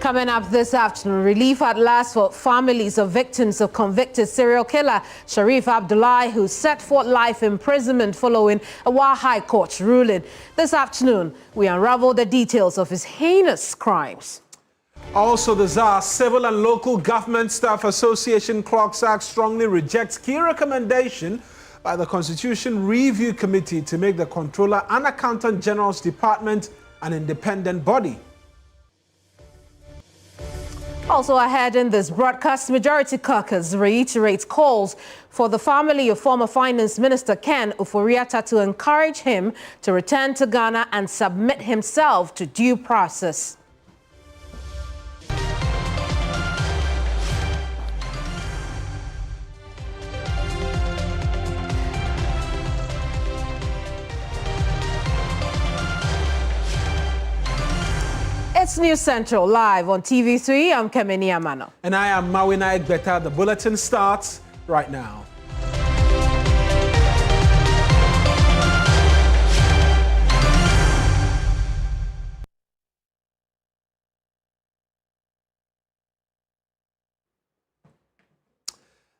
Coming up this afternoon, relief at last for families of victims of convicted serial killer Sharif Abdullahi, who set for life imprisonment following a Wa High Court ruling. This afternoon, we unravel the details of his heinous crimes. Also, the ZAR Civil and Local Government Staff Association CLOGSAG strongly rejects key recommendation by the Constitution Review Committee to make the Comptroller and Accountant General's Department an independent body. Also ahead in this broadcast, Majority Caucus reiterates calls for the family of former Finance Minister Ken Ofori-Atta to encourage him to return to Ghana and submit himself to due process. It's News Central live on TV3. I'm Kemeni Amano. And I am Mawina Egbeta. The bulletin starts right now.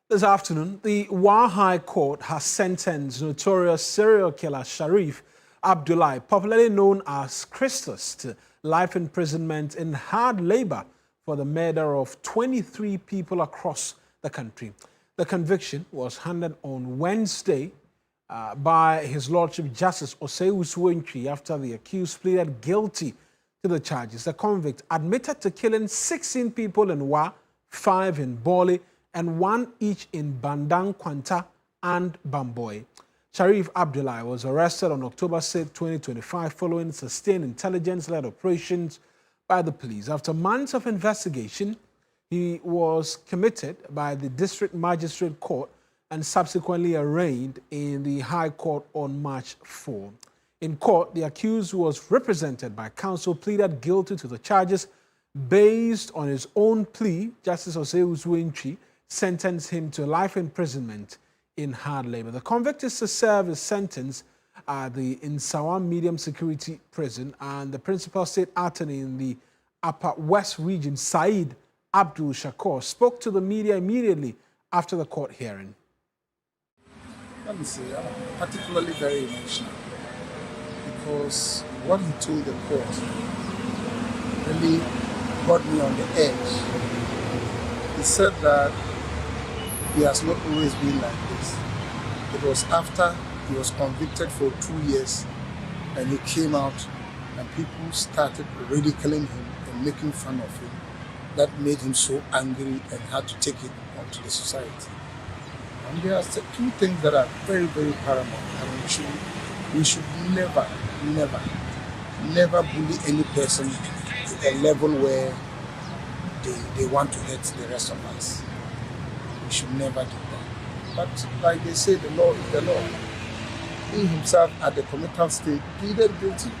This afternoon, the Wa High Court has sentenced notorious serial killer Sharif Abdullahi, popularly known as Christus, to life imprisonment in hard labor for the murder of 23 people across the country. The conviction was handed on Wednesday by His Lordship Justice Osei Usuentwi after the accused pleaded guilty to the charges. The convict admitted to killing 16 people in Wa, 5 in Bole, and 1 each in Bandang, Kwanta, and Bamboy. Sharif Abdullahi was arrested on October 6, 2025, following sustained intelligence-led operations by the police. After months of investigation, he was committed by the District Magistrate Court and subsequently arraigned in the High Court on March 4. In court, the accused, who was represented by counsel, pleaded guilty to the charges. Based on his own plea, Justice Osei Usuentwi sentenced him to life imprisonment in hard labor. The convict is to serve his sentence at the Insawa Medium Security Prison, and the principal state attorney in the Upper West Region, Said Abdul Shakur, spoke to the media immediately after the court hearing. Let me say, I'm particularly very emotional because what he told the court really got me on the edge. He said that he has not always been like this. It was after he was convicted for 2 years and he came out and people started ridiculing him and making fun of him. That made him so angry and had to take it onto the society. And there are 2 things that are very, very paramount. And we should never bully any person to a level where they want to hurt the rest of us. We should never do that. But like they say, the law is the law. He himself at the committal stage pleaded guilty.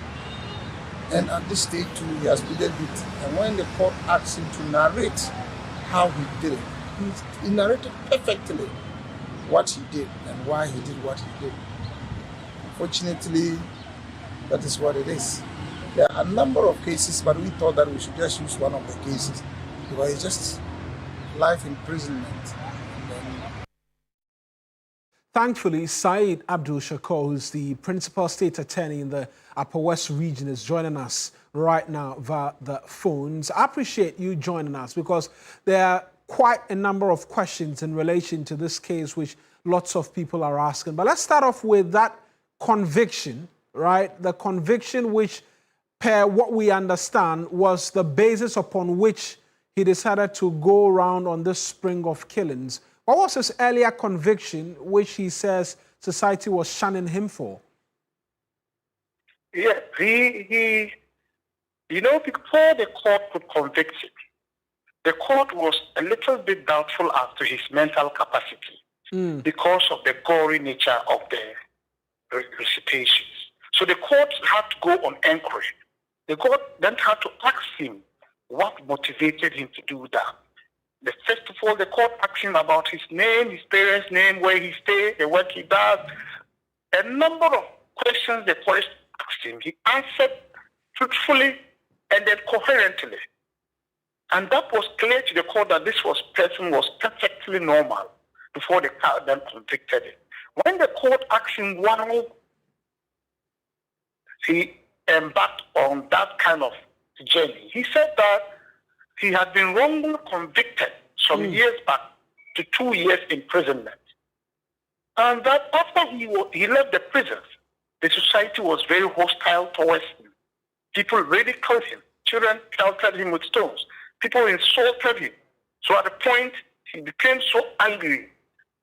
And at this stage too, he has pleaded guilty. And when the court asked him to narrate how he did it, he narrated perfectly what he did and why he did what he did. Unfortunately, that is what it is. There are a number of cases, but we thought that we should just use one of the cases because it's just life imprisonment. Thankfully, Said Abdul Shakur, who's the principal state attorney in the Upper West Region, is joining us right now via the phones. I appreciate you joining us because there are quite a number of questions in relation to this case which lots of people are asking. But let's start off with that conviction, right? The conviction which, per what we understand, was the basis upon which he decided to go around on this string of killings. What was his earlier conviction, which he says society was shunning him for? Yeah, before the court could convict him, the court was a little bit doubtful as to his mental capacity because of the gory nature of the recitations. So the court had to go on inquiry. The court then had to ask him what motivated him to do that. First of all, the court asked him about his name, his parents' name, where he stays, the work he does. A number of questions the court asked him. He answered truthfully and then coherently. And that was clear to the court that this person was perfectly normal before the court then convicted him. When the court asked him why he embarked on that kind of journey, he said that he had been wrongly convicted some years back to 2 years imprisonment. And that after he left the prisons, the society was very hostile towards him. People ridiculed him. Children pelted him with stones. People insulted him. So at the point, he became so angry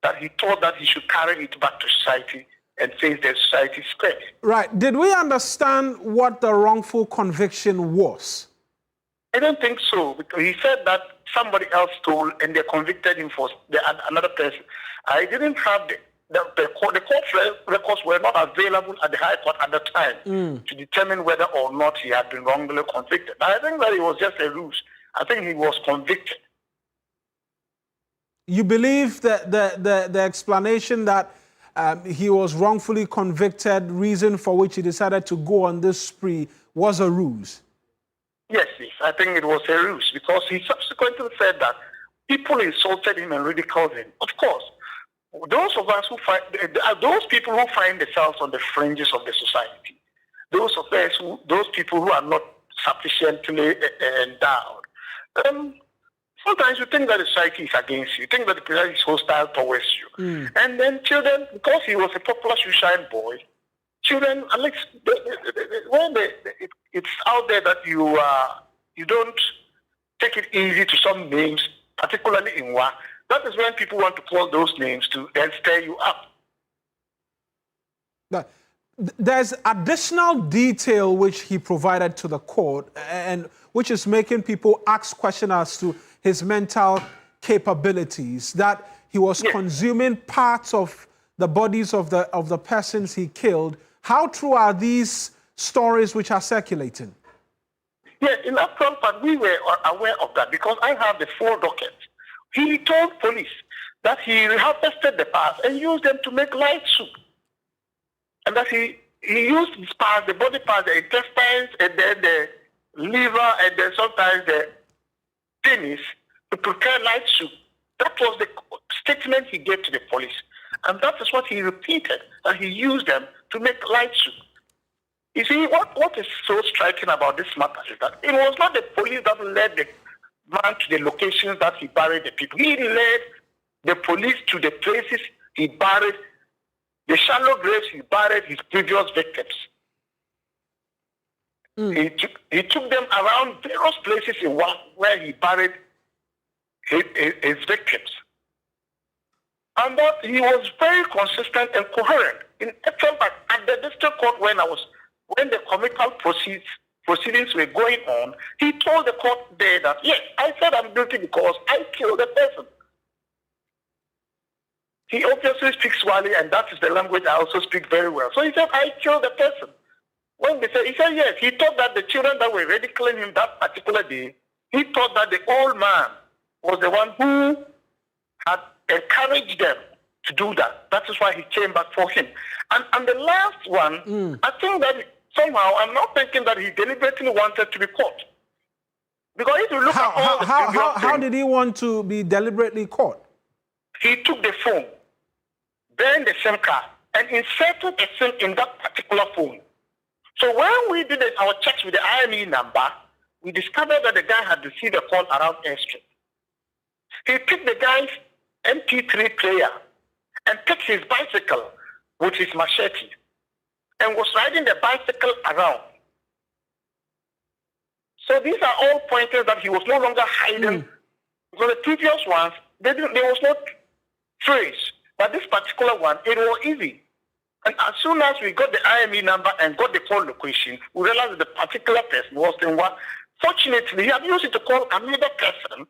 that he thought that he should carry it back to society and face the society's spread. Right. Did we understand what the wrongful conviction was? I don't think so, because he said that somebody else stole and they convicted him for another person. I didn't have the court records were not available at the High Court at the time to determine whether or not he had been wrongly convicted. I think that it was just a ruse. I think he was convicted. You believe that the explanation that he was wrongfully convicted, reason for which he decided to go on this spree, was a ruse? Yes, I think it was a ruse, because he subsequently said that people insulted him and ridiculed him. Of course, those of us those people who find themselves on the fringes of the society, those people who are not sufficiently endowed, sometimes you think that the society is against you. You think that the society is hostile towards you. And then children, because he was a popular sunshine boy, children, at least when it's out there that you don't take it easy to some names, particularly in Wa, that is when people want to call those names to then stir you up. Now, there's additional detail which he provided to the court, and which is making people ask questions as to his mental capabilities, that he was consuming parts of the bodies of the persons he killed. How true are these stories which are circulating? Yeah, in that front part, we were aware of that because I have the full docket. He told police that he harvested the parts and used them to make light soup. And that he used his parts, the body parts, the intestines, and then the liver, and then sometimes the penis, to prepare light soup. That was the statement he gave to the police. And that is what he repeated, that he used them to make light soup. You see, what is so striking about this matter is that it was not the police that led the man to the locations that he buried the people. He led the police to the places he buried, the shallow graves he buried his previous victims. He took them around various places in where he buried his victims. And that he was very consistent and coherent. In fact, at the district court when the committal proceedings were going on, he told the court there that, yes, I said I'm guilty because I killed the person. He obviously speaks Swahili, and that is the language I also speak very well. So he said, I killed the person. When they said, he said, yes, he thought that the children that were ridiculing him that particular day, he thought that the old man was the one who had encouraged them to do that. That is why he came back for him. And the last one, I think that somehow, I'm not thinking that he deliberately wanted to be caught. Because if you look at all the how did he want to be deliberately caught? He took the phone, burned the SIM card, and inserted a SIM in that particular phone. So when we did our checks with the IME number, we discovered that the guy had received a call around Airstrip. He picked the guy's MP3 player and took his bicycle with his machete and was riding the bicycle around. So these are all pointers that he was no longer hiding. Because the previous ones, there was no trace. But this particular one, it was easy. And as soon as we got the IME number and got the call location, we realized that the particular person was in one. Fortunately, he had used it to call another person,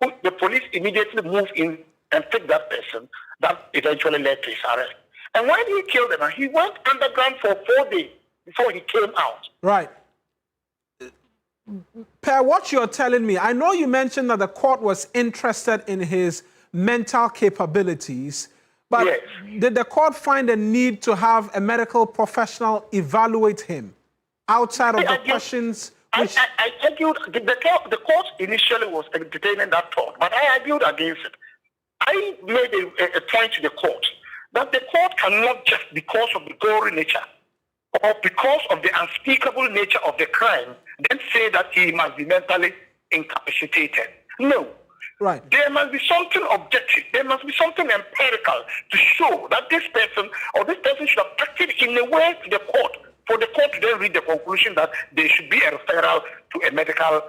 who the police immediately moved in and picked that person. That eventually led to his arrest. And when he killed them, he went underground for 4 days before he came out. Right. Per, what you're telling me, I know you mentioned that the court was interested in his mental capabilities, but yes. Did the court find a need to have a medical professional evaluate him outside of the questions I argued, the court initially was entertaining that thought, but I argued against it. I made a point to the court that the court cannot just because of the gory nature or because of the unspeakable nature of the crime, then say that he must be mentally incapacitated. No. Right. There must be something objective. There must be something empirical to show that this person should have acted in a way to the court, for the court to then reach the conclusion that there should be a referral to a medical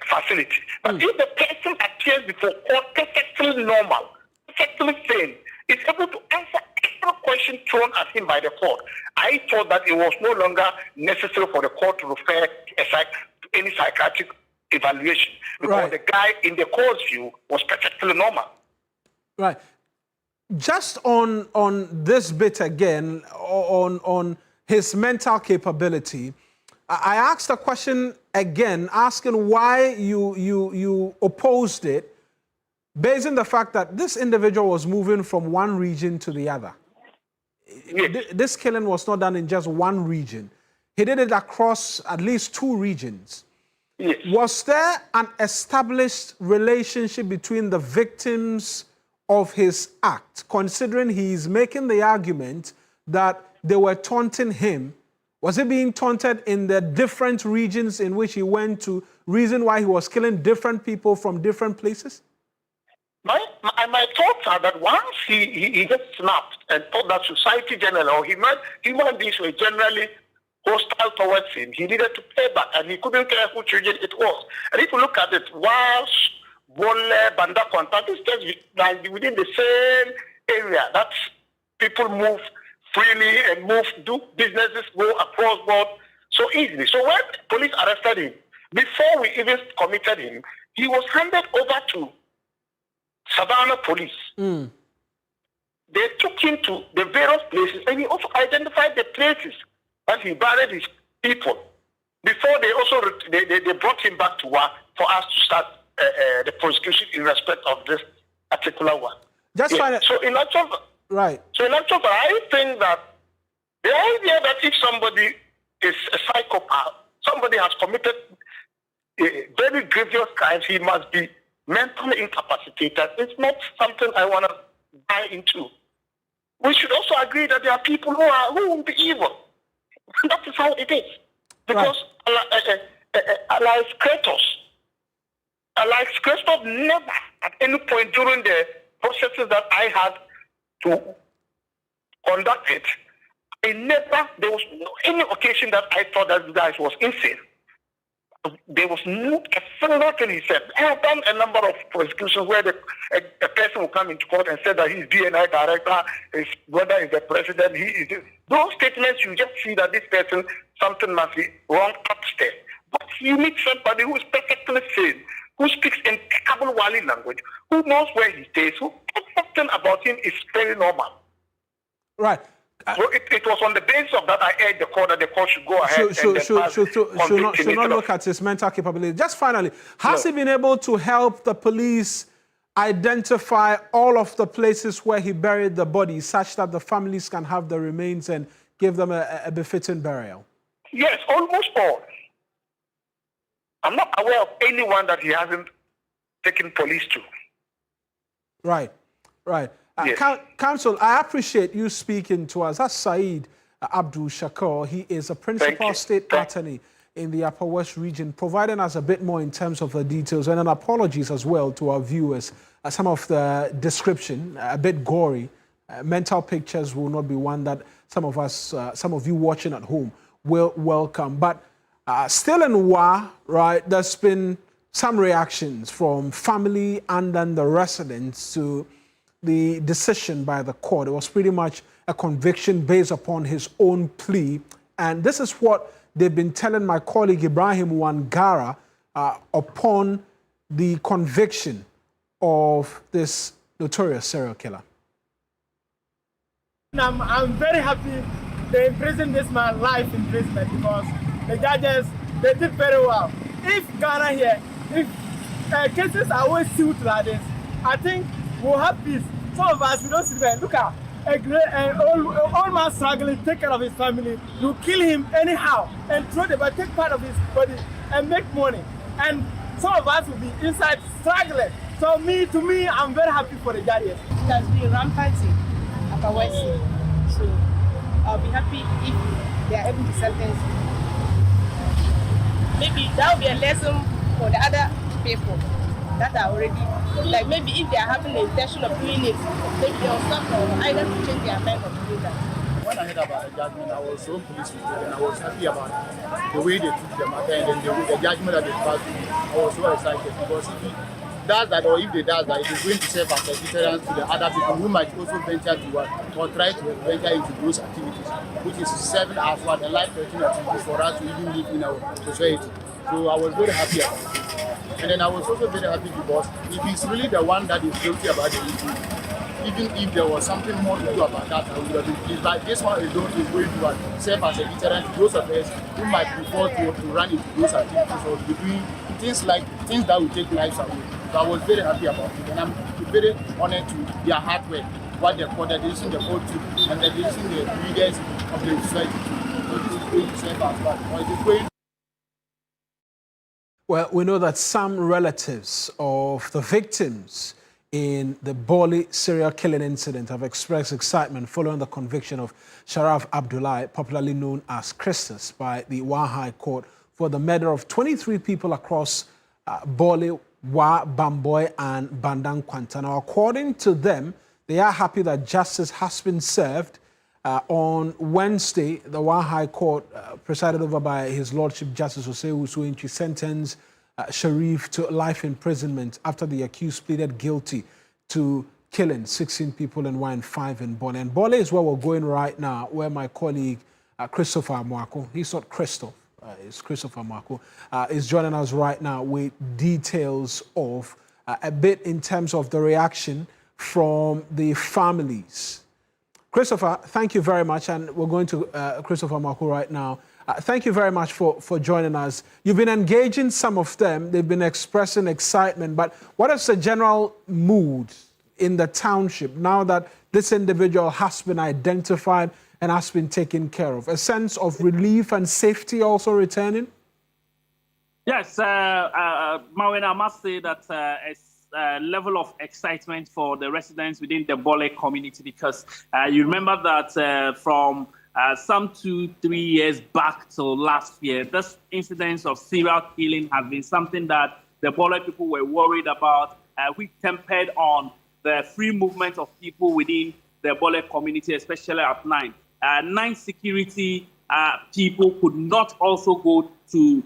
facility. But if the person appears before court perfectly normal, perfectly sane, is able to answer every question thrown at him by the court, I thought that it was no longer necessary for the court to refer to any psychiatric evaluation, because the guy in the court's view was perfectly normal. Right. Just on this bit again, on his mental capability, I asked a question again, asking why you opposed it, based on the fact that this individual was moving from one region to the other. Yes. This killing was not done in just one region. He did it across at least 2 regions. Yes. Was there an established relationship between the victims of his act, considering he's making the argument that they were taunting him? Was he being taunted in the different regions in which he went to, reason why he was killing different people from different places? My thoughts are that once he just snapped and thought that society generally, or human beings were generally hostile towards him, he needed to pay back, and he couldn't care which region it was. And if you look at it, whilst Bole, Banda Contact is just within the same area that people move freely and do businesses, go across board so easily. So when police arrested him, before we even committed him, he was handed over to Savannah police. They took him to the various places, and he also identified the places that he buried his people. Before they also they brought him back to work for us to start the prosecution in respect of this particular one. Just find it. So in actual, right. So in actual, I think that the idea that if somebody is a psychopath, somebody has committed a very grievous crimes, he must be mentally incapacitated. It's not something I want to buy into. We should also agree that there are people who will be evil. That is how it is. Because like Kratos never at any point during the processes that I had to conduct it, there was no any occasion that I thought that this guy was insane. There was no a single thing he said. I have done a number of prosecutions where a person will come into court and say that he's DNI director, his brother is the president. Those statements, you just see that this person, something must be wrong upstairs. But you meet somebody who is perfectly sane, who speaks impeccable Wali language, who knows where he stays, who everything about him is very normal. Right. So it was on the basis of that I urged the court that the court should go ahead should not look at his mental capability. Just finally, has he been able to help the police identify all of the places where he buried the bodies such that the families can have the remains and give them a befitting burial? Yes, almost all. I'm not aware of anyone that he hasn't taken police to. Right, right. Yes. Counsel, I appreciate you speaking to us. That's Saeed Abdul Shakur. He is a principal state attorney in the Upper West region, providing us a bit more in terms of the details, and an apologies as well to our viewers. Some of the description, a bit gory. Mental pictures will not be one that some of you watching at home will welcome. But still in Wa, right, there's been some reactions from family and then the residents to the decision by the court. It was pretty much a conviction based upon his own plea. And this is what they've been telling my colleague Ibrahim Wangara upon the conviction of this notorious serial killer. I'm very happy they imprisoned this man life imprisonment, because the judges, they did very well. If Ghana here, if cases are always sued like this, I think we'll have peace. Some of us, we don't see them. Look at an old man struggling, take care of his family, you kill him anyhow and throw the body, take part of his body and make money. And some of us will be inside struggling. So to me, I'm very happy for the Jarius. It has been rampant at our West. So I'll be happy if they are able to sentence. Maybe that will be a lesson for the other people that are already, like maybe if they are having the intention of doing it, maybe they'll stop or either to change their mind or to do that. When I heard about the judgment, I was so pleased with it, and I was happy about the way they took the matter and then the judgment that they passed. I was so excited because if he does that, or if they does that, it is going to serve as a deterrent to the other people who might also venture to work or try to venture into those activities, which is serving as what a life-threatening activity for us to even live in our society. So I was very happy about it. And then I was also very happy because if he's really the one that is guilty about the issue, even if there was something more to do about that, I would have been pleased. But this one alone is going to serve as a deterrent to those of us who might be forced to run into those activities or to be doing things that will take lives away. So I was very happy about it, and I'm very honored to their hard work, what they call the decision they fought to, and the decision the leaders of the society to. So this is going to serve as well. Or it is going. Well, we know that some relatives of the victims in the Bawley serial killing incident have expressed excitement following the conviction of Sharaf Abdullahi, popularly known as Christus, by the Wa High Court for the murder of 23 people across Bawley, Wa, Bamboy, and Bandang Kwanta. Now, according to them, they are happy that justice has been served. On Wednesday, the Wa High Court, presided over by His Lordship Justice Osei Usuinchi, sentenced Sharif to life imprisonment after the accused pleaded guilty to killing 16 people and 5 in Bawley. And Bawley is where we're going right now, where my colleague Christopher Amwako, he's not Christoph, it's Christopher Amwako, is joining us right now with details of a bit in terms of the reaction from the families. Christopher, thank you very much, and we're going to Christopher Amwako right now. Thank you very much for joining us. You've been engaging some of them. They've been expressing excitement, but what is the general mood in the township now that this individual has been identified and has been taken care of? A sense of relief and safety also returning? Yes, Mawena, I must say that it's level of excitement for the residents within the Bawley community because you remember that from some 2-3 years back to last year, this incidence of serial killing has been something that the Bawley people were worried about, which tempered on the free movement of people within the Bawley community, especially at night. Night security people could not also go to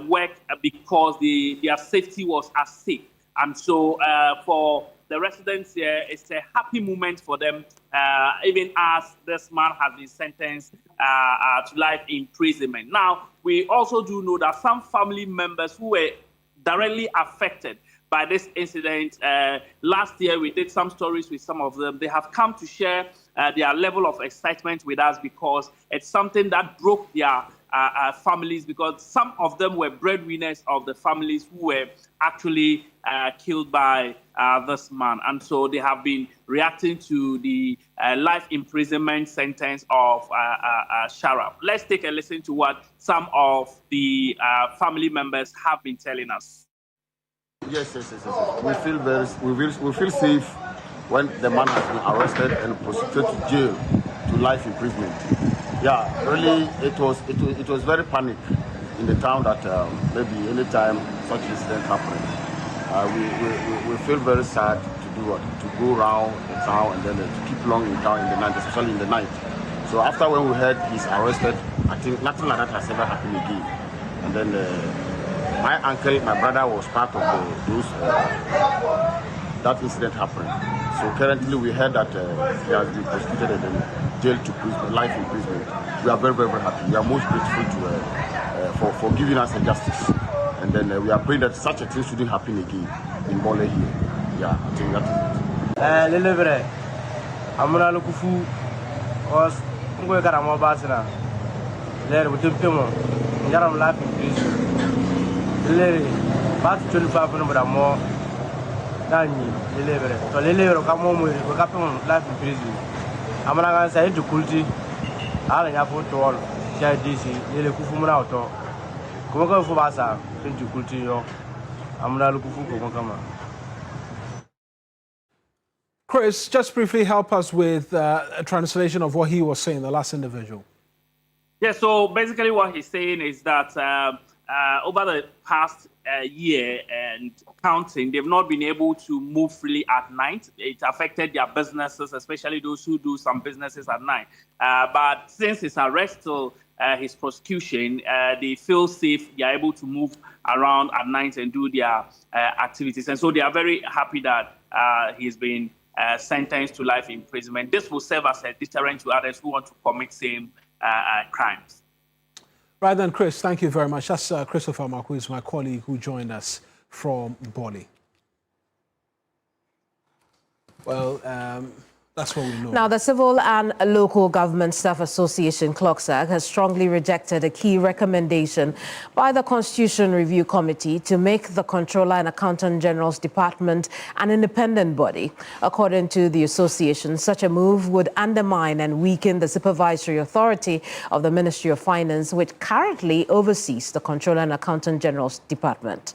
work because their safety was at stake. And so for the residents here, it's a happy moment for them, even as this man has been sentenced to life imprisonment. Now, we also do know that some family members who were directly affected by this incident, last year we did some stories with some of them. They have come to share their level of excitement with us because it's something that broke their families, because some of them were breadwinners of the families who were actually killed by this man. And so they have been reacting to the life imprisonment sentence of Sharaf. Let's take a listen to what some of the family members have been telling us. Yes. We feel safe when the man has been arrested and prosecuted to jail to life imprisonment. Yeah, really, it was very panic in the town that maybe any time such incident happens, we feel very sad to do what, to go around the town and then to keep long in town in the night, especially in the night. So after when we heard he's arrested, I think nothing like that has ever happened again. And then my uncle, my brother was part of that incident happened. So currently we heard that he has been prosecuted and then jailed to prison, life imprisonment. We are very, very, very happy. We are most grateful to for giving us a justice. And then we are praying that such a thing shouldn't happen again in Bawley here. Yeah, I think that is it. Lelebre, amuna lukufu, was ngwe karamo basina. Lere butempemo, ngaram life in prison. Lere, bat 25 number more. Dani, lelebre. So lelebre kamo mo, we kapemo life in prison. amana kan say into kulti ala nya fo to all ya DC ile kufu muna auto kuma kan fu ba sa into kulti yo amana lu kufu ko kama. Chris, just briefly help us with a translation of what he was saying, the last individual. Yeah, so basically what he's saying is that over the past year and counting, they've not been able to move freely at night. It affected their businesses, especially those who do some businesses at night. But since his arrest till his prosecution, they feel safe. They are able to move around at night and do their activities. And so they are very happy that he's been sentenced to life imprisonment. This will serve as a deterrent to others who want to commit same crimes. Right then, Chris, thank you very much. That's Christopher Mark, who is my colleague who joined us from Bali. Well, that's what we know. Now, the Civil and Local Government Staff Association, CLOGSAG, has strongly rejected a key recommendation by the Constitution Review Committee to make the Comptroller and Accountant General's Department an independent body. According to the association, such a move would undermine and weaken the supervisory authority of the Ministry of Finance, which currently oversees the Comptroller and Accountant General's Department.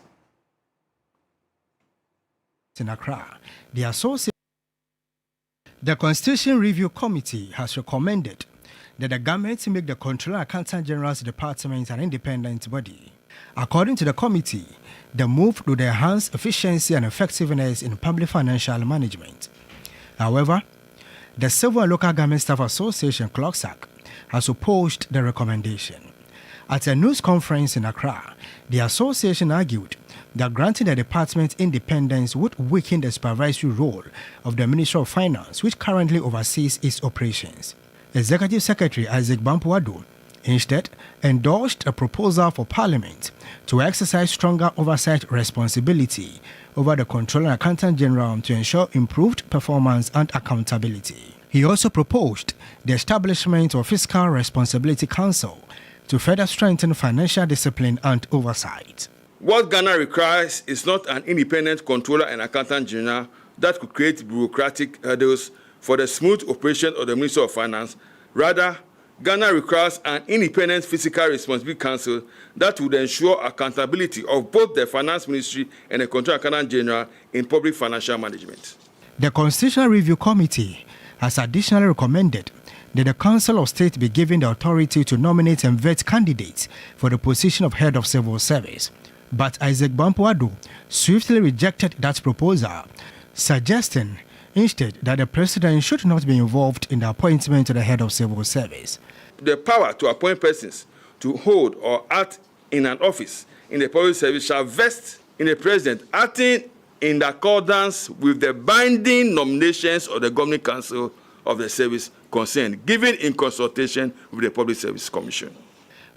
In Accra, the Constitution Review Committee has recommended that the government make the Comptroller and Accountant General's Department an independent body. According to the committee, the move would enhance efficiency and effectiveness in public financial management. However, the Civil and Local Government Staff Association, CLOGSAG, has opposed the recommendation. At a news conference in Accra, the association argued that granting the department independence would weaken the supervisory role of the Ministry of Finance, which currently oversees its operations. Executive Secretary Isaac Bampoado instead endorsed a proposal for Parliament to exercise stronger oversight responsibility over the Comptroller and Accountant General to ensure improved performance and accountability. He also proposed the establishment of Fiscal Responsibility Council to further strengthen financial discipline and oversight. What Ghana requires is not an independent Comptroller and Accountant General that could create bureaucratic hurdles for the smooth operation of the Ministry of Finance. Rather, Ghana requires an independent Fiscal Responsibility Council that would ensure accountability of both the Finance Ministry and the Comptroller and Accountant General in public financial management. The Constitutional Review Committee has additionally recommended that the Council of State be given the authority to nominate and vet candidates for the position of Head of Civil Service. But Isaac Bampoado swiftly rejected that proposal, suggesting instead that the President should not be involved in the appointment to the Head of Civil Service. The power to appoint persons to hold or act in an office in the public service shall vest in the President acting in accordance with the binding nominations of the Governing Council of the service concerned, given in consultation with the Public Service Commission.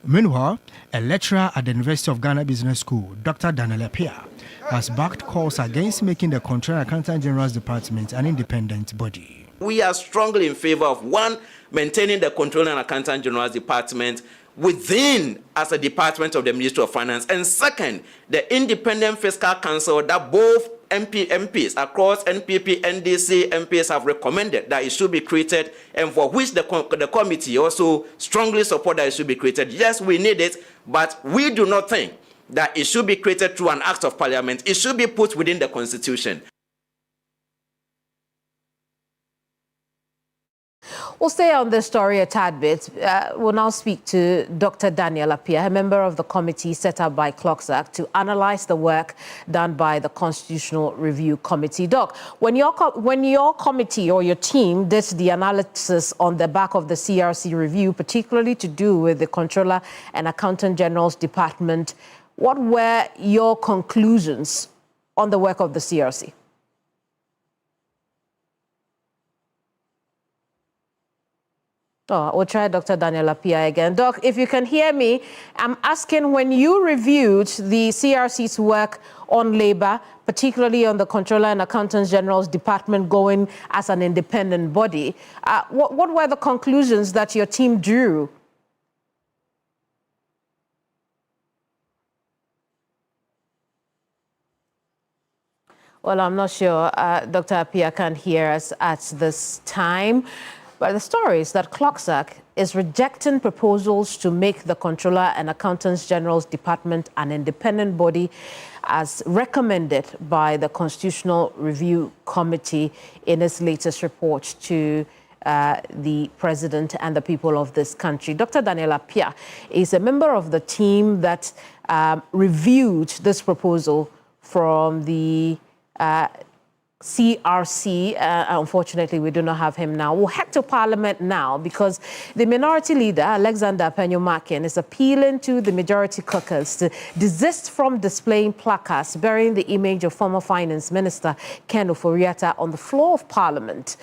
Meanwhile, a lecturer at the University of Ghana Business School, Dr. Daniel Appiah, has backed calls against making the Comptroller and Accountant General's Department an independent body. We are strongly in favor of, one, maintaining the Comptroller and Accountant General's Department within as a department of the Ministry of Finance, and second, the independent fiscal council that both MPs across NPP, NDC MPs have recommended that it should be created, and for which the committee also strongly support that it should be created. Yes, we need it, but we do not think that it should be created through an act of Parliament. It should be put within the Constitution. We'll stay on this story a tad bit. We'll now speak to Dr. Daniel Appiah, a member of the committee set up by CLOGSAG to analyze the work done by the Constitutional Review Committee. Doc, when your committee or your team did the analysis on the back of the CRC review, particularly to do with the Comptroller and Accountant General's Department, what were your conclusions on the work of the CRC? Oh, we'll try Dr. Daniel Appiah again. Doc, if you can hear me, I'm asking, when you reviewed the CRC's work on labor, particularly on the Comptroller and Accountant General's Department going as an independent body, what were the conclusions that your team drew? Well, I'm not sure Dr. Appiah can hear us at this time. But the story is that Clocksack is rejecting proposals to make the Comptroller and Accountants General's Department an independent body as recommended by the Constitutional Review Committee in its latest report to the President and the people of this country. Dr. Daniel Appiah is a member of the team that reviewed this proposal from the CRC. Unfortunately, we do not have him now. We'll head to Parliament now because the Minority Leader, Alexander Penyo-Markin, is appealing to the Majority Caucus to desist from displaying placards bearing the image of former Finance Minister Ken Ofori-Atta on the floor of Parliament.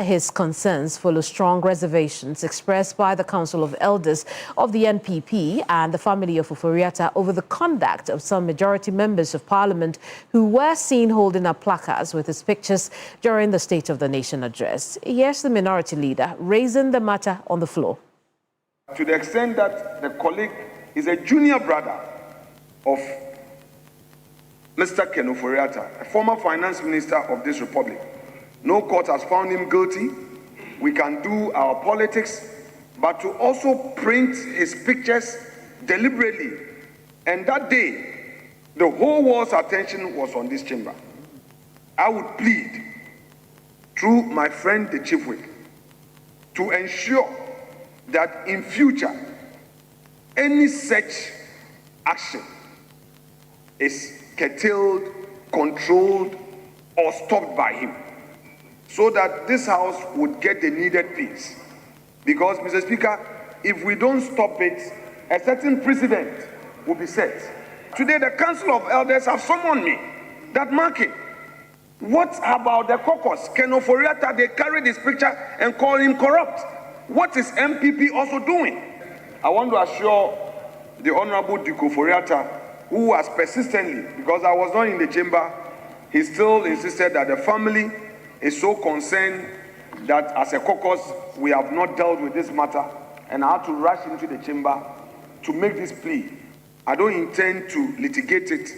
His concerns follow strong reservations expressed by the Council of Elders of the NPP and the family of Ofori-Atta over the conduct of some majority members of Parliament who were seen holding up placards with his pictures during the State of the Nation address. Here's the Minority Leader raising the matter on the floor. To the extent that the colleague is a junior brother of Mr. Ken Ofori-Atta, a former Finance Minister of this Republic. No court has found him guilty. We can do our politics, but to also print his pictures deliberately. And that day, the whole world's attention was on this chamber. I would plead, through my friend the Chief Whip, to ensure that in future, any such action is curtailed, controlled, or stopped by him, so that this House would get the needed peace. Because, Mr. Speaker, if we don't stop it, a certain precedent will be set. Today, the Council of Elders have summoned me, that marking. What about the caucus? Ken Ofori-Atta, they carried his picture and call him corrupt. What is MPP also doing? I want to assure the Honorable Duke Ofori-Atta, who has persistently, because I was not in the chamber, he still insisted that the family is so concerned that as a caucus, we have not dealt with this matter, and I had to rush into the chamber to make this plea. I don't intend to litigate it,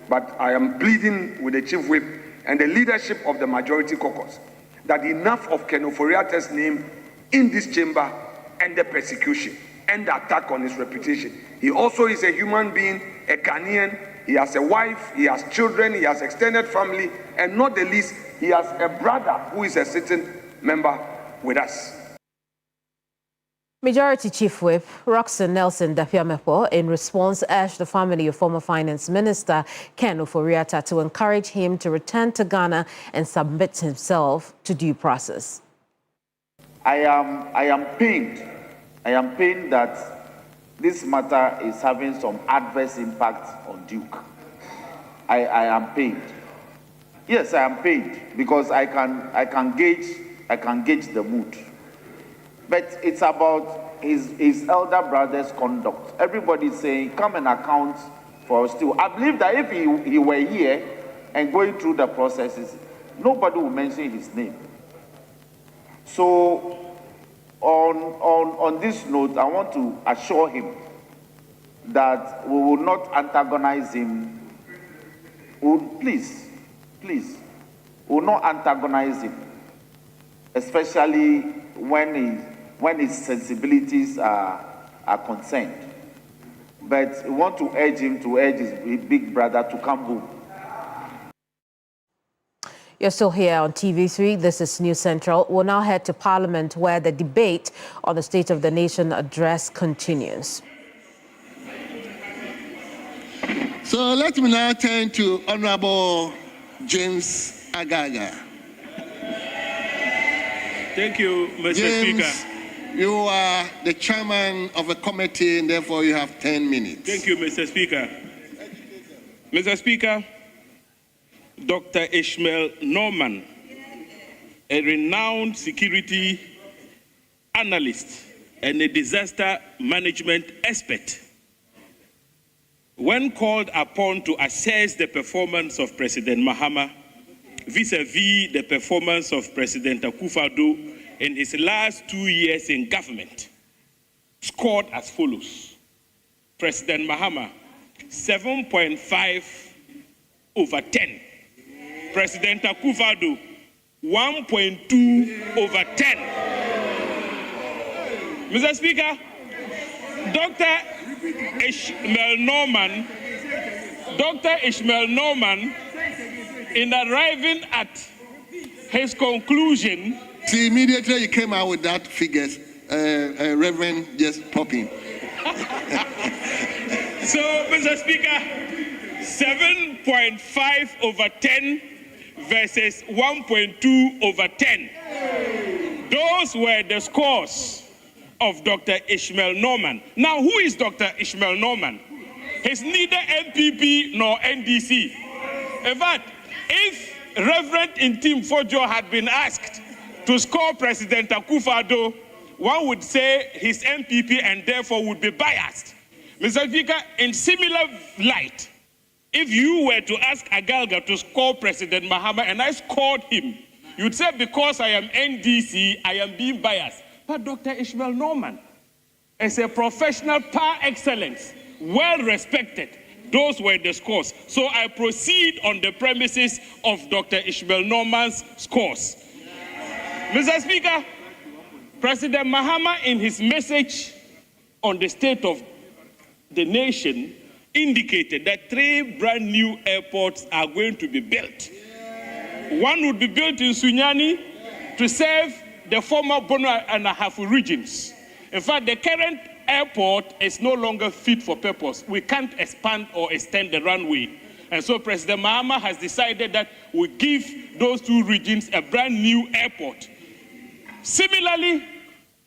but I am pleading with the Chief Whip and the leadership of the Majority Caucus that enough of Ken Ofori-Atta's name in this chamber and the persecution and the attack on his reputation. He also is a human being, a Ghanaian. He has a wife, he has children, he has extended family, and not the least, he has a brother who is a sitting member with us. Majority Chief Whip Roxanne Nelson Dapiamepo, in response, urged the family of former Finance Minister Ken Ofori-Atta to encourage him to return to Ghana and submit himself to due process. I am pained. I am pained that this matter is having some adverse impact on Duke. I am pained. Yes, I am pained because I can gauge the mood. But it's about his elder brother's conduct. Everybody is saying, come and account for us too. I believe that if he were here and going through the processes, nobody will mention his name. So on this note, I want to assure him that we will not antagonize him. Please, we will not antagonize him, especially when his sensibilities are concerned. But we want to urge him to urge his big brother to come home. You're still here on TV3. This is News Central. We'll now head to Parliament, where the debate on the State of the Nation address continues. So let me now turn to Honorable James Agaga. Thank you, Mr. James, Speaker. You are the chairman of a committee, and therefore you have 10 minutes. Thank you, Mr. Speaker. Mr. Speaker, Dr. Ishmael Norman, a renowned security analyst and a disaster management expert, when called upon to assess the performance of President Mahama vis-à-vis the performance of President Akufo-Addo in his last 2 years in government, scored as follows. President Mahama, 7.5 over 10. President Akufo-Addo, 1.2 over 10. Mr. Speaker, Dr. Ishmael Norman, in arriving at his conclusion. See, immediately you came out with that figures, Reverend just popping. So, Mr. Speaker, 7.5/10 versus 1.2/10. Those were the scores of Dr. Ishmael Norman. Now, who is Dr. Ishmael Norman? He's neither NPP nor NDC. In fact, if Reverend Ntim Fordjour had been asked to score President Akufo-Addo, one would say he's NPP and therefore would be biased. Mr. Speaker, in similar light, if you were to ask Agalga to score President Mahama and I scored him, you'd say because I am NDC, I am being biased. But Dr. Ishmael Norman is a professional par excellence, well respected. Those were the scores. So I proceed on the premises of Dr. Ishmael Norman's scores. Mr. Speaker, President Mahama, in his message on the state of the nation, indicated that 3 brand new airports are going to be built. One would be built in Sunyani to serve the former Bono and Ahafo regions. In fact, the current airport is no longer fit for purpose. We can't expand or extend the runway. And so President Mahama has decided that we give those 2 regions a brand new airport. Similarly,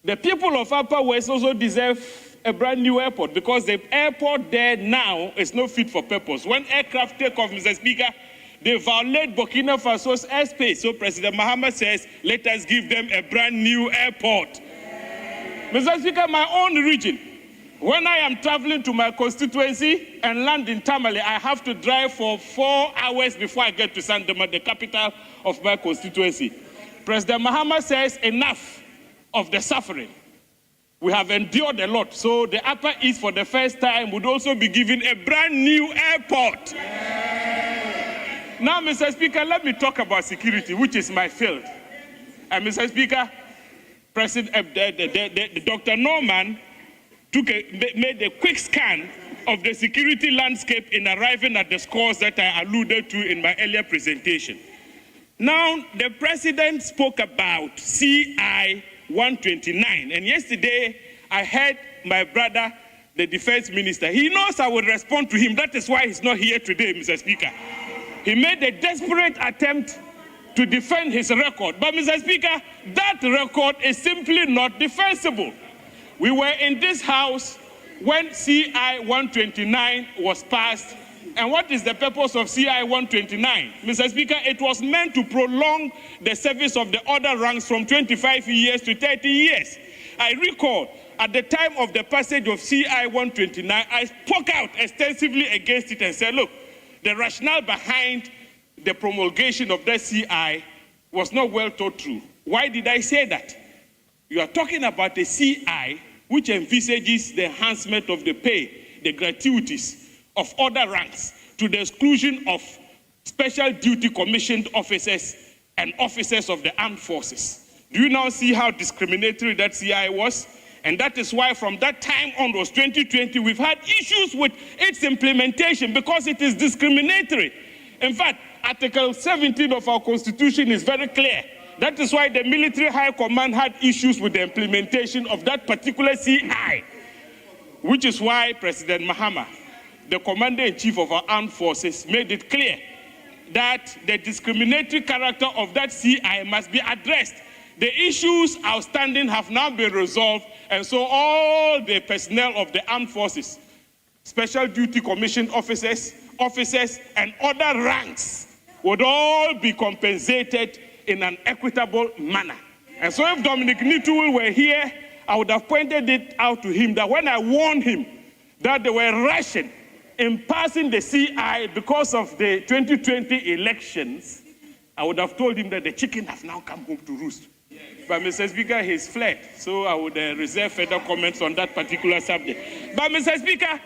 the people of Upper West also deserve a brand new airport because the airport there now is not fit for purpose. When aircraft take off, Mr. Speaker, they violate Burkina Faso's airspace. So President Mahama says, let us give them a brand new airport. Mr. Speaker, my own region, when I am traveling to my constituency and land in Tamale, I have to drive for 4 hours before I get to Sandema, the capital of my constituency. President Mahama says, enough of the suffering. We have endured a lot. So the Upper East, for the first time, would also be given a brand new airport. Now, Mr. Speaker, let me talk about security, which is my field. And Mr. Speaker, Dr. Norman made a quick scan of the security landscape in arriving at the scores that I alluded to in my earlier presentation. Now, the president spoke about CI 129, and yesterday I heard my brother, the defense minister. He knows I will respond to him. That is why he's not here today, Mr. Speaker. He made a desperate attempt to defend his record. But, Mr. Speaker, that record is simply not defensible. We were in this house when CI 129 was passed. And what is the purpose of CI 129? Mr. Speaker, it was meant to prolong the service of the other ranks from 25 years to 30 years. I recall at the time of the passage of CI 129, I spoke out extensively against it and said, look, the rationale behind the promulgation of that CI was not well thought through. Why did I say that? You are talking about a CI which envisages the enhancement of the pay, the gratuities of other ranks to the exclusion of special duty commissioned officers and officers of the armed forces. Do you now see how discriminatory that CI was? And that is why from that time onwards, 2020, we've had issues with its implementation because it is discriminatory. In fact, Article 17 of our Constitution is very clear. That is why the Military High Command had issues with the implementation of that particular CI, which is why President Mahama, the Commander-in-Chief of our armed forces, made it clear that the discriminatory character of that CI must be addressed. The issues outstanding have now been resolved, and so all the personnel of the armed forces, special duty commissioned officers, and other ranks would all be compensated in an equitable manner. And so if Dominic Nitul were here, I would have pointed it out to him that when I warned him that they were rushing in passing the CI because of the 2020 elections, I would have told him that the chicken has now come home to roost. But Mr. Speaker, he's fled, so I would reserve further comments on that particular subject. But Mr. Speaker,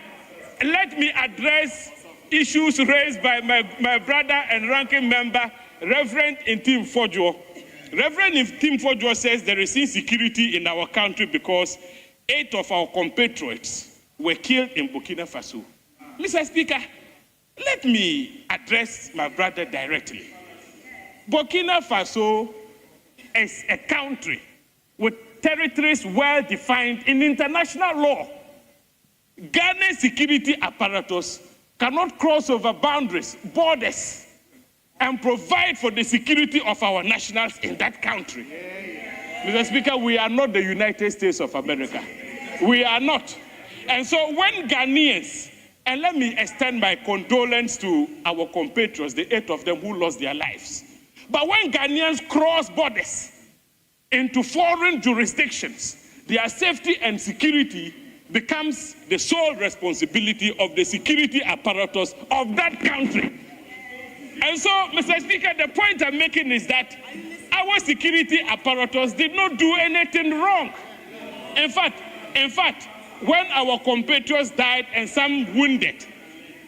let me address issues raised by my brother and ranking member, Reverend Ntim Fordjour. Reverend Ntim Fordjour says there is insecurity in our country because 8 of our compatriots were killed in Burkina Faso. Mr. Speaker, let me address my brother directly. Burkina Faso is a country with territories well defined in international law. Ghana's security apparatus cannot cross over boundaries, borders, and provide for the security of our nationals in that country. Mr. Speaker, we are not the United States of America. We are not. And so when Ghanaians, and let me extend my condolence to our compatriots, the 8 of them who lost their lives. But when Ghanaians cross borders into foreign jurisdictions, their safety and security becomes the sole responsibility of the security apparatus of that country. And so, Mr. Speaker, the point I'm making is that our security apparatus did not do anything wrong. In fact, when our compatriots died and some wounded,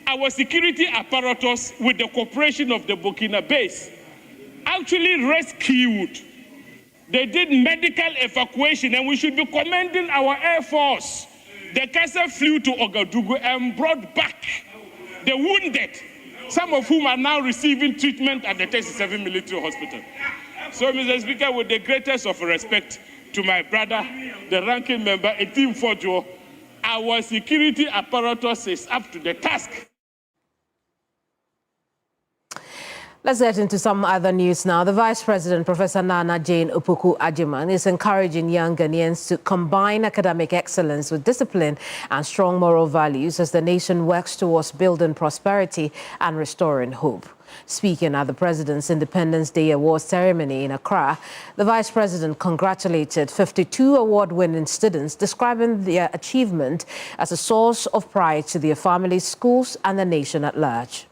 our security apparatus, with the cooperation of the Burkinabés, actually rescued. They did medical evacuation, and we should be commending our Air Force. The Casa flew to Ouagadougou and brought back the wounded, some of whom are now receiving treatment at the 37 Military Hospital. So, Mr. Speaker, with the greatest of respect to my brother, the ranking member, Etim Fojo, our security apparatus is up to the task. Let's get into some other news now. The Vice President, Professor Nana Jane Opoku-Agyeman, is encouraging young Ghanaians to combine academic excellence with discipline and strong moral values as the nation works towards building prosperity and restoring hope. Speaking at the President's Independence Day Awards ceremony in Accra, the Vice President congratulated 52 award-winning students, describing their achievement as a source of pride to their families, schools, and the nation at large.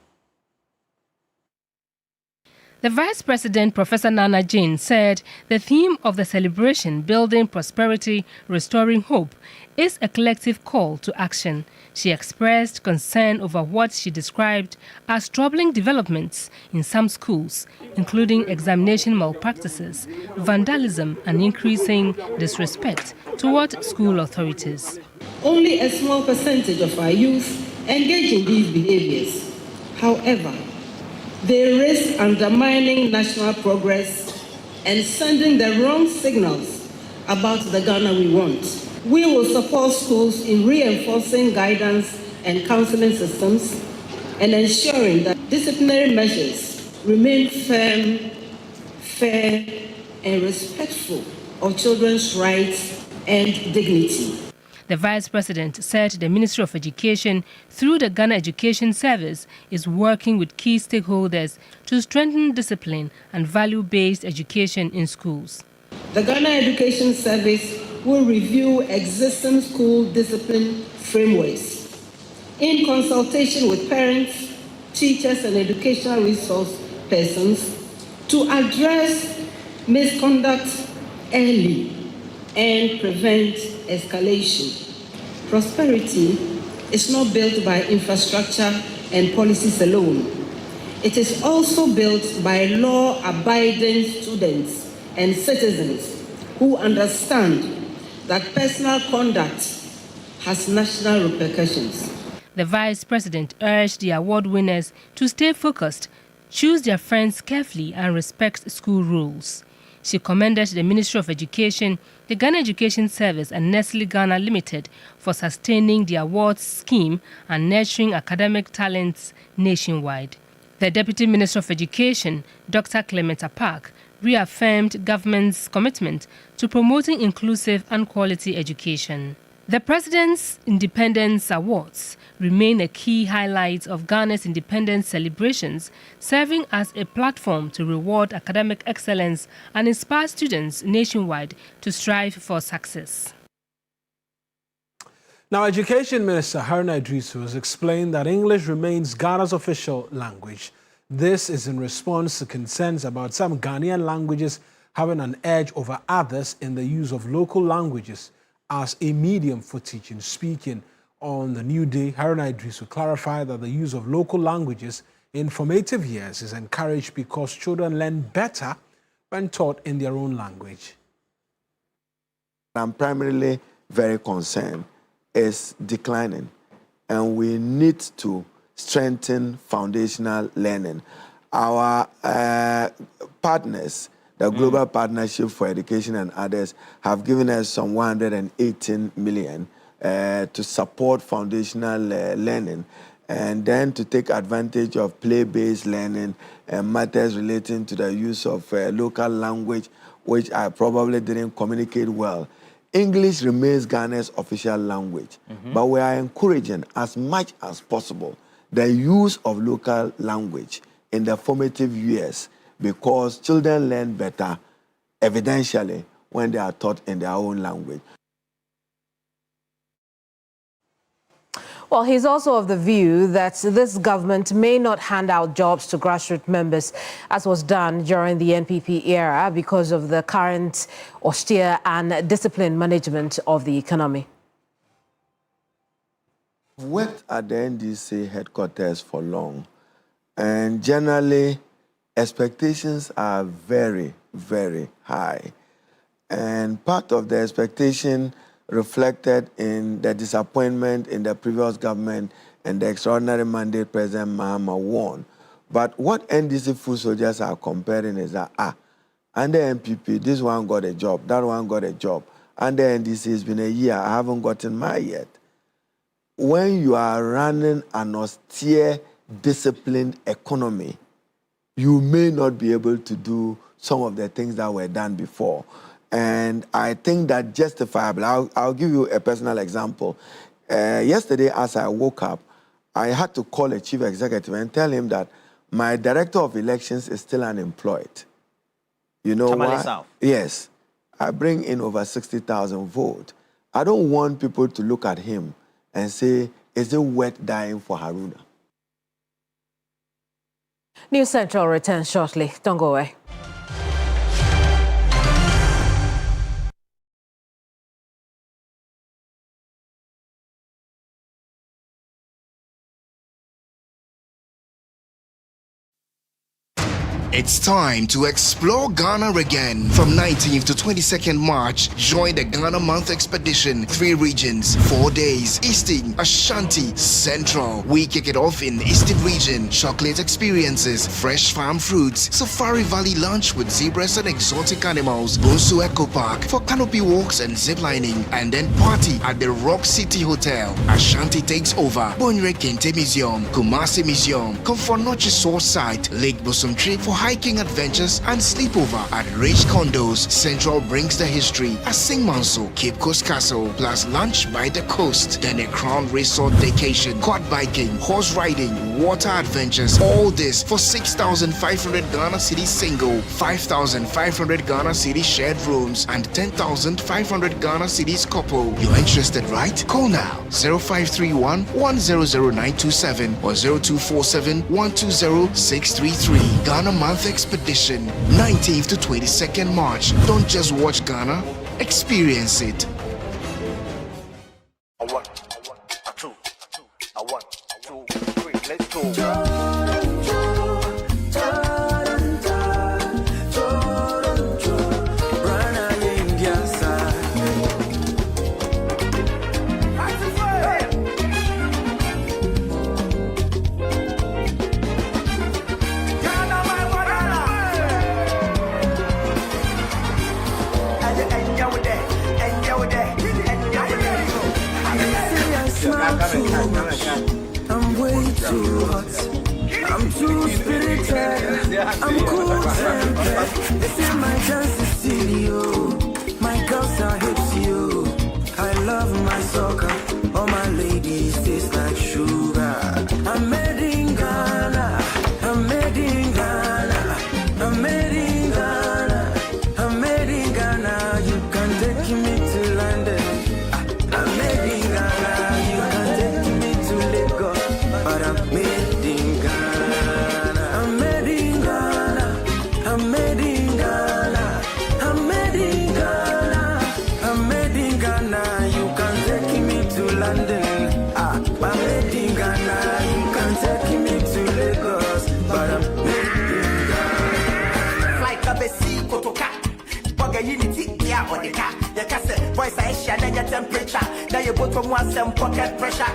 The Vice President, Professor Nana Jane, said the theme of the celebration, Building Prosperity, Restoring Hope, is a collective call to action. She expressed concern over what she described as troubling developments in some schools, including examination malpractices, vandalism, and increasing disrespect toward school authorities. Only a small percentage of our youth engage in these behaviors. However, they risk undermining national progress and sending the wrong signals about the Ghana we want. We will support schools in reinforcing guidance and counseling systems and ensuring that disciplinary measures remain firm, fair, and respectful of children's rights and dignity. The Vice President said the Ministry of Education, through the Ghana Education Service, is working with key stakeholders to strengthen discipline and value-based education in schools. The Ghana Education Service will review existing school discipline frameworks in consultation with parents, teachers, and educational resource persons to address misconduct early and prevent escalation. Prosperity is not built by infrastructure and policies alone. It is also built by law-abiding students and citizens who understand that personal conduct has national repercussions. The Vice President urged the award winners to stay focused, choose their friends carefully, and respect school rules. She commended the Ministry of Education, the Ghana Education Service, and Nestle Ghana Limited for sustaining the awards scheme and nurturing academic talents nationwide. The Deputy Minister of Education, Dr. Clement Apak, reaffirmed government's commitment to promoting inclusive and quality education. The President's Independence Awards remain a key highlight of Ghana's independence celebrations, serving as a platform to reward academic excellence and inspire students nationwide to strive for success. Now, Education Minister Haruna Iddrisu has explained that English remains Ghana's official language. This is in response to concerns about some Ghanaian languages having an edge over others in the use of local languages as a medium for teaching. Speaking on the New Day, Haruna Iddrisu clarified that the use of local languages in formative years is encouraged because children learn better when taught in their own language. I'm primarily very concerned, is declining. And we need to strengthen foundational learning. Our partners, the Global Partnership for Education and others, have given us some 118 million to support foundational learning, and then to take advantage of play-based learning and matters relating to the use of local language, which I probably didn't communicate well. English remains Ghana's official language, but we are encouraging as much as possible the use of local language in the formative years, because children learn better evidentially when they are taught in their own language. Well, he's also of the view that this government may not hand out jobs to grassroots members, as was done during the NPP era, because of the current austere and disciplined management of the economy. I've worked at the NDC headquarters for long, and generally expectations are very, very high. And part of the expectation reflected in the disappointment in the previous government and the extraordinary mandate President Mahama won. But what NDC foot soldiers are comparing is that, under NPP, this one got a job, that one got a job. Under NDC, it's been a year, I haven't gotten mine yet. When you are running an austere, disciplined economy, you may not be able to do some of the things that were done before. And I think that justifiable. I'll give you a personal example. Yesterday, as I woke up, I had to call a chief executive and tell him that my director of elections is still unemployed. You know why? South. Yes. I bring in over 60,000 votes. I don't want people to look at him and say, is it worth dying for Haruna? News Central returns shortly. Don't go away. It's time to explore Ghana again. From 19th to 22nd March, join the Ghana Month Expedition. 3 regions, 4 days. Eastern, Ashanti, Central. We kick it off in Eastern region. Chocolate experiences, fresh farm fruits, Safari Valley lunch with zebras and exotic animals, Bonsu Eco Park for canopy walks and ziplining, and then party at the Rock City Hotel. Ashanti takes over. Bonre Kente Museum, Kumasi Museum, Komfonochi Source Site, Lake Bosomtri for hiking adventures and sleepover at Rich Condos. Central brings the history at Singmanso, Cape Coast Castle, plus lunch by the coast, then a Crown Resort vacation, quad biking, horse riding, water adventures. All this for 6,500 Ghana Cedi single, 5,500 Ghana Cedi shared rooms, and 10,500 Ghana Cedis couple. You're interested, right? Call now 0531 100927 or 0247 120 633. Ghana Month Expedition, 19th to 22nd March. Don't just watch Ghana, experience it. A 1, a 2, a 1, 2, 3, let's go. I'm way too hot. I'm too spirited. I'm cool tempered. This is my chance to see you. My girls are hips you. I love my soccer. All my ladies taste like sugar. I'm made in Ghana. I'm made in Ghana. I'm made in Ghana. I'm made in Ghana. You can take me to London. I'm made in Ghana. But I'm made in Ghana. I'm made in Ghana. I'm made in Ghana. I'm made in Ghana. I'm made in Ghana. You can take me to London. I'm made in Ghana. You can take me to Lagos. But I'm made in Ghana. Flight Abesi Kotoka. Bugger Unity. ya or the car. The cassette, voice I share your temperature. Now you put on one some pocket pressure.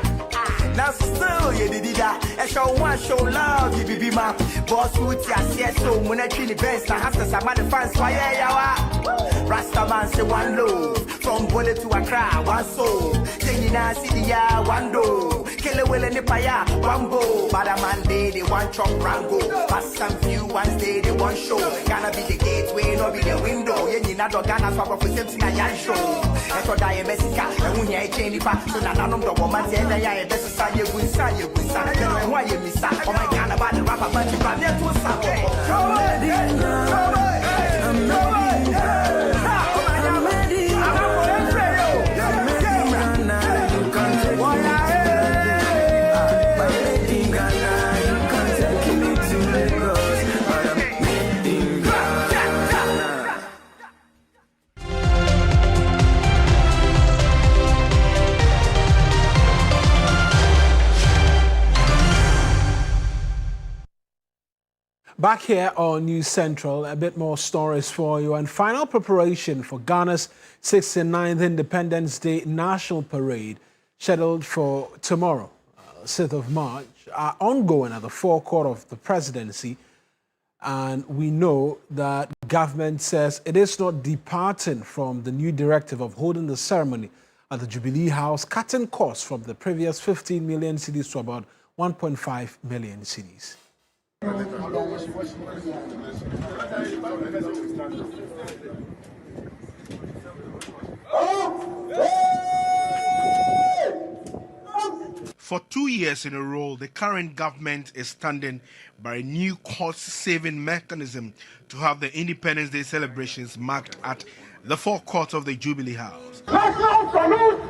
Now still you did that. I show one show love, you be my boss with ya, yes, so when I treat the best, I have to some other fans for ya. Rasta man say one low, from bullet to Accra, one soul. Then you now see the ya, one do. Kill a will in the paya, one bow. But a man day, they want chop rango. But some few ones day, they want show. Gonna be the gateway, no be the window. You not Ghana swap for something I yan show. I thought I am Messica, and when you change it, so now none of the woman say that I am best side, you win side, you win side. You know why you miss out. Oh my God, about the rapper, but you run there to a side. I'm Back here on News Central, a bit more stories for you. And final preparation for Ghana's 69th Independence Day National Parade, scheduled for tomorrow, 6th of March, are ongoing at the forecourt of the presidency. And we know that government says it is not departing from the new directive of holding the ceremony at the Jubilee House, cutting costs from the previous 15 million cedis to about 1.5 million cedis. For 2 years in a row, the current government is standing by a new cost-saving mechanism to have the Independence Day celebrations marked at the forecourt of the Jubilee House. National salute!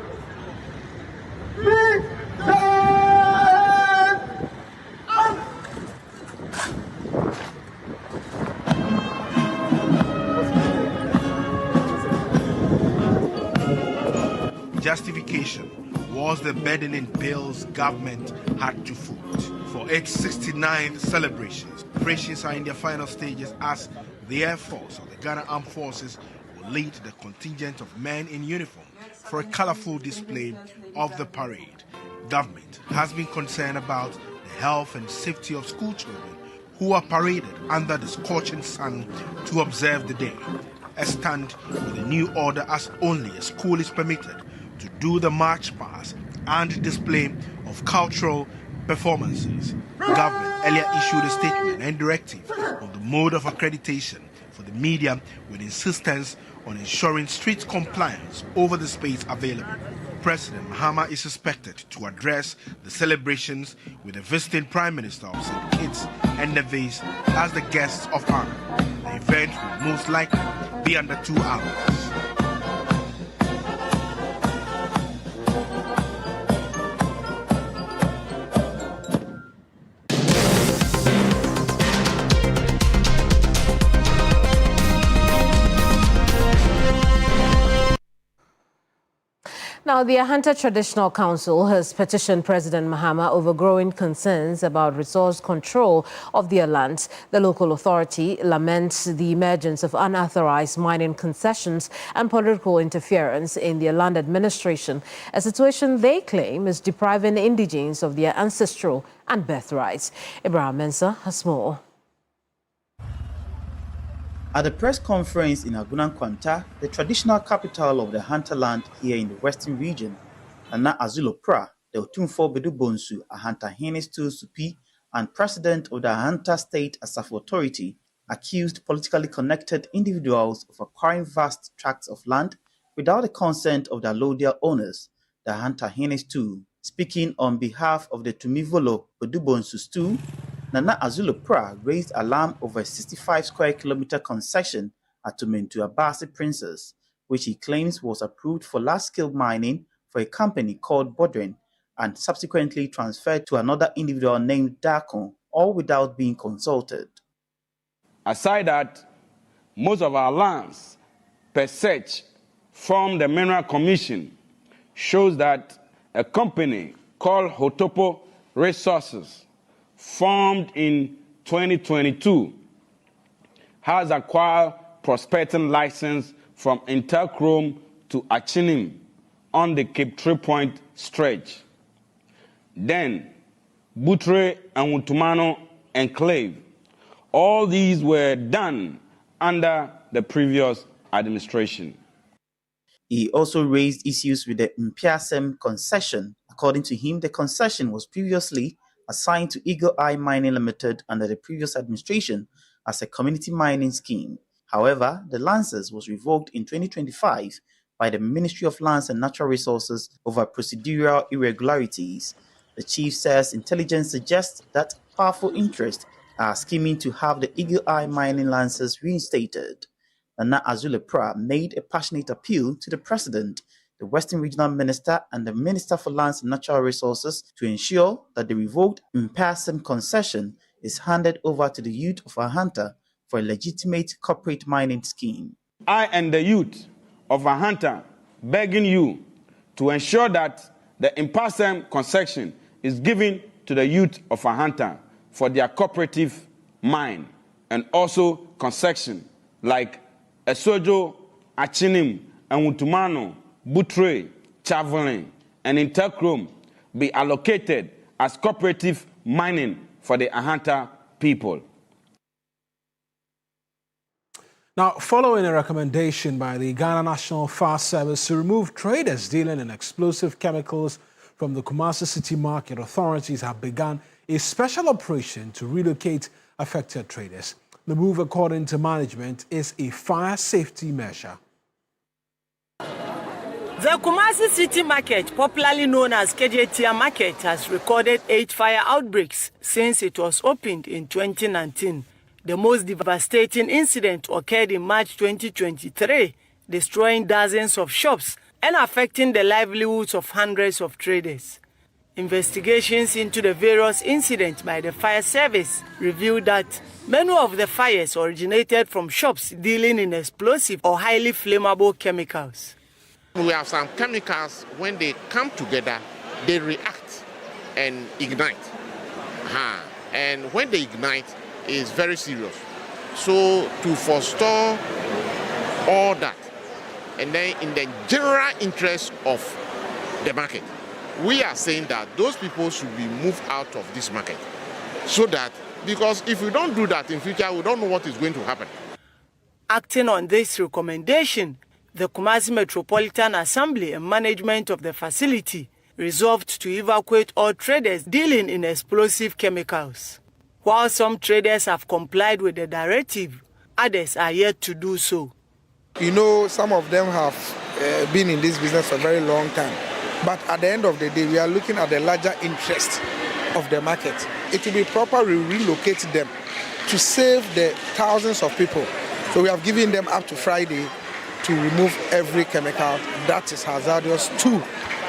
Justification was the burdening bills government had to foot. For its 69th celebrations, preparations are in their final stages as the Air Force or the Ghana Armed Forces will lead the contingent of men in uniform for a colorful display of the parade. Government has been concerned about the health and safety of school children who are paraded under the scorching sun to observe the day. A stand with a new order as only a school is permitted to do the march past and display of cultural performances. The government earlier issued a statement and directive on the mode of accreditation for the media with insistence on ensuring strict compliance over the space available. President Mahama is expected to address the celebrations with the visiting Prime Minister of St. Kitts and Nevis as the guests of honor. The event will most likely be under 2 hours. Now, the Ahanta Traditional Council has petitioned President Mahama over growing concerns about resource control of their lands. The local authority laments the emergence of unauthorized mining concessions and political interference in their land administration, a situation they claim is depriving indigenes of their ancestral and birthrights. Ibrahim Mensah has more. At a press conference in Agunan Kwanta, the traditional capital of the Ahanta land here in the western region, Nana Azulo Pra, the Otumfo Bedu Bonsu Ahanta Henestu Supi, and president of the Ahanta State Asafo Authority, accused politically connected individuals of acquiring vast tracts of land without the consent of the allodial owners, the Ahanta Henestu. Speaking on behalf of the Tumivolo Bedu Bonsu Stu, Nana Azulo Pra raised alarm over a 65 square kilometer concession at Tumentu Abasi Princess, which he claims was approved for large-scale mining for a company called Bodrin and subsequently transferred to another individual named Dakon, all without being consulted. Aside that, most of our lands per search from the Mineral Commission shows that a company called Hotopo Resources, formed in 2022, has acquired prospecting license from Interchrome to Achinim on the Cape 3 Point stretch. Then, Butre and Wutumano Enclave. All these were done under the previous administration. He also raised issues with the Mpiasem concession. According to him, the concession was previously assigned to Eagle Eye Mining Limited under the previous administration as a community mining scheme. However, the license was revoked in 2025 by the Ministry of Lands and Natural Resources over procedural irregularities. The chief says intelligence suggests that powerful interests are scheming to have the Eagle Eye mining license reinstated. Nana Azule Pra made a passionate appeal to the president, the Western Regional Minister, and the Minister for Lands and Natural Resources to ensure that the revoked Mpasem concession is handed over to the youth of Ahanta for a legitimate corporate mining scheme. I and the youth of Ahanta begging you to ensure that the Mpasem concession is given to the youth of Ahanta for their cooperative mine and also concession like Esojo, Achinim, and Wutumano, Butre, Chavelin, and Interchrome be allocated as cooperative mining for the Ahanta people. Now, following a recommendation by the Ghana National Fire Service to remove traders dealing in explosive chemicals from the Kumasi City Market, authorities have begun a special operation to relocate affected traders. The move, according to management, is a fire safety measure. The Kumasi City Market, popularly known as KJTR Market, has recorded 8 fire outbreaks since it was opened in 2019. The most devastating incident occurred in March 2023, destroying dozens of shops and affecting the livelihoods of hundreds of traders. Investigations into the various incidents by the fire service revealed that many of the fires originated from shops dealing in explosive or highly flammable chemicals. We have some chemicals, when they come together, they react and ignite. And when they ignite, it's very serious. So to forestall all that, and then in the general interest of the market, we are saying that those people should be moved out of this market. So that, because if we don't do that in future, we don't know what is going to happen. Acting on this recommendation, the Kumasi Metropolitan Assembly and management of the facility resolved to evacuate all traders dealing in explosive chemicals. While some traders have complied with the directive, others are yet to do so. You know, some of them have been in this business for a very long time. But at the end of the day, we are looking at the larger interest of the market. It will be proper to relocate them to save the thousands of people. So we have given them up to Friday to remove every chemical that is hazardous to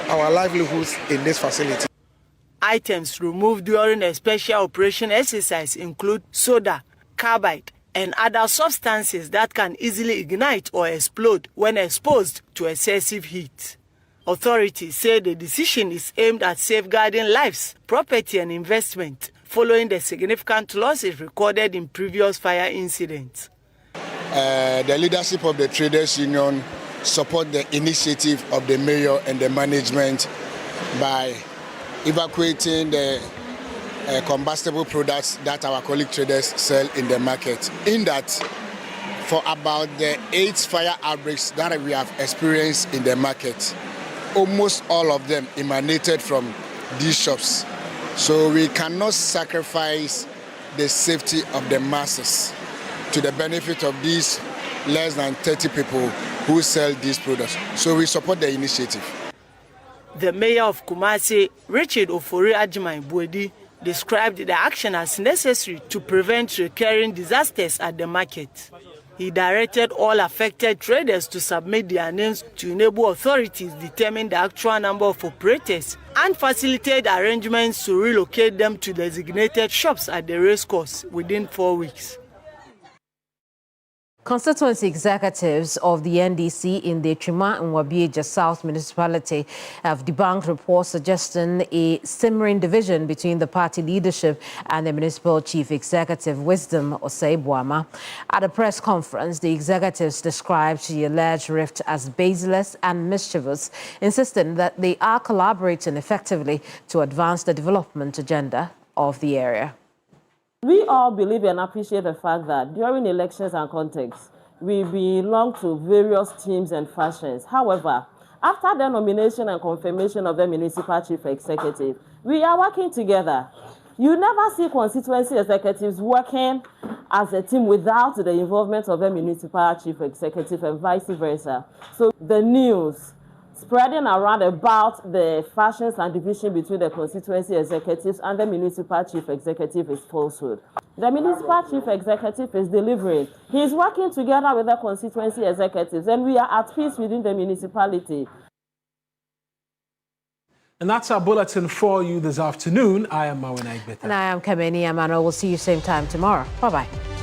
our livelihoods in this facility. Items removed during a special operation exercise include soda, carbide, and other substances that can easily ignite or explode when exposed to excessive heat. Authorities say the decision is aimed at safeguarding lives, property, and investment following the significant losses recorded in previous fire incidents. The leadership of the Traders Union support the initiative of the mayor and the management by evacuating the combustible products that our colleague traders sell in the market. In that, for about the 8 fire outbreaks that we have experienced in the market, almost all of them emanated from these shops. So we cannot sacrifice the safety of the masses to the benefit of these less than 30 people who sell these products. So we support the initiative. The mayor of Kumasi, Richard Ofori Ajimai Buedi, described the action as necessary to prevent recurring disasters at the market. He directed all affected traders to submit their names to enable authorities determine the actual number of operators and facilitate arrangements to relocate them to designated shops at the racecourse within 4 weeks. Constituency executives of the NDC in the Twima and Wabieja South municipality have debunked reports suggesting a simmering division between the party leadership and the municipal chief executive, Wisdom Osei Boama. At a press conference, the executives described the alleged rift as baseless and mischievous, insisting that they are collaborating effectively to advance the development agenda of the area. We all believe and appreciate the fact that during elections and contexts, we belong to various teams and factions. However, after the nomination and confirmation of the municipal chief executive, we are working together. You never see constituency executives working as a team without the involvement of the municipal chief executive and vice versa. So the news spreading around about the factions and division between the constituency executives and the municipal chief executive is falsehood. The municipal chief executive is delivering. He is working together with the constituency executives, and we are at peace within the municipality. And that's our bulletin for you this afternoon. I am Mawina Igbeta. And I am Kameni Amano. We'll see you same time tomorrow. Bye-bye.